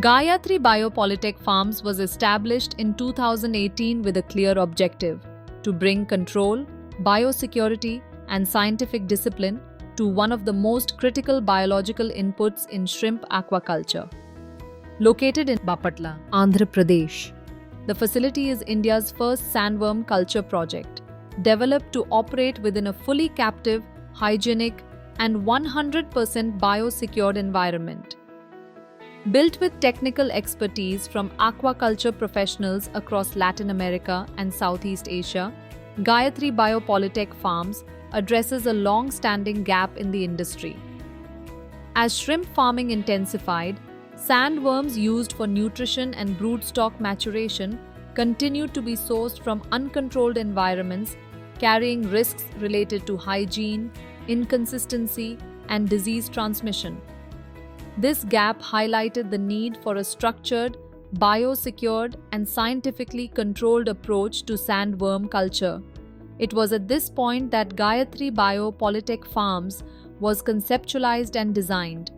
Gayatri Biopolytech Farms was established in 2018 with a clear objective: to bring control, biosecurity, and scientific discipline to one of the most critical biological inputs in shrimp aquaculture. Located in Bapatla, Andhra Pradesh, the facility is India's first sandworm culture project, developed to operate within a fully captive, hygienic, and 100% biosecured environment. Built with technical expertise from aquaculture professionals across Latin America and Southeast Asia, Gayatri Biopolytech Farms addresses a long-standing gap in the industry. As shrimp farming intensified, sandworms used for nutrition and broodstock maturation continued to be sourced from uncontrolled environments, carrying risks related to hygiene, inconsistency, and disease transmission. This gap highlighted the need for a structured, biosecured, and scientifically controlled approach to sandworm culture. It was at this point that Gayatri Biopolytech Farms was conceptualized and designed,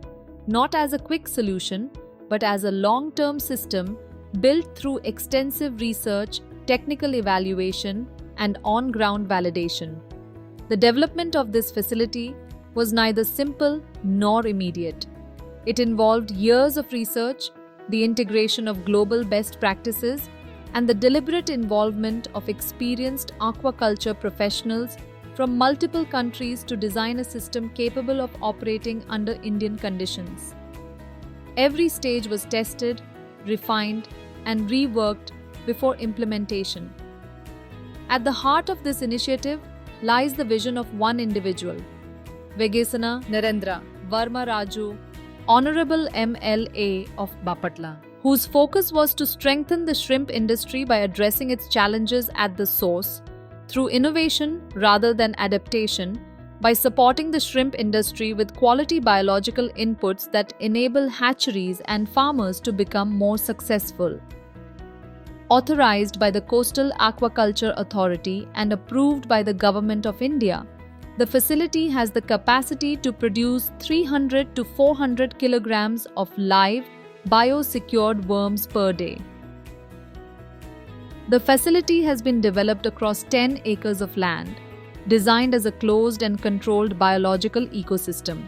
not as a quick solution, but as a long-term system built through extensive research, technical evaluation, and on-ground validation. The development of this facility was neither simple nor immediate. It involved years of research, the integration of global best practices, and the deliberate involvement of experienced aquaculture professionals from multiple countries to design a system capable of operating under Indian conditions. Every stage was tested, refined, and reworked before implementation. At the heart of this initiative lies the vision of one individual, Vegasana Narendra Varma Raju, Honorable MLA of Bapatla, whose focus was to strengthen the shrimp industry by addressing its challenges at the source, through innovation rather than adaptation, by supporting the shrimp industry with quality biological inputs that enable hatcheries and farmers to become more successful. Authorized by the Coastal Aquaculture Authority and approved by the Government of India, the facility has the capacity to produce 300 to 400 kilograms of live, biosecured worms per day. The facility has been developed across 10 acres of land, designed as a closed and controlled biological ecosystem.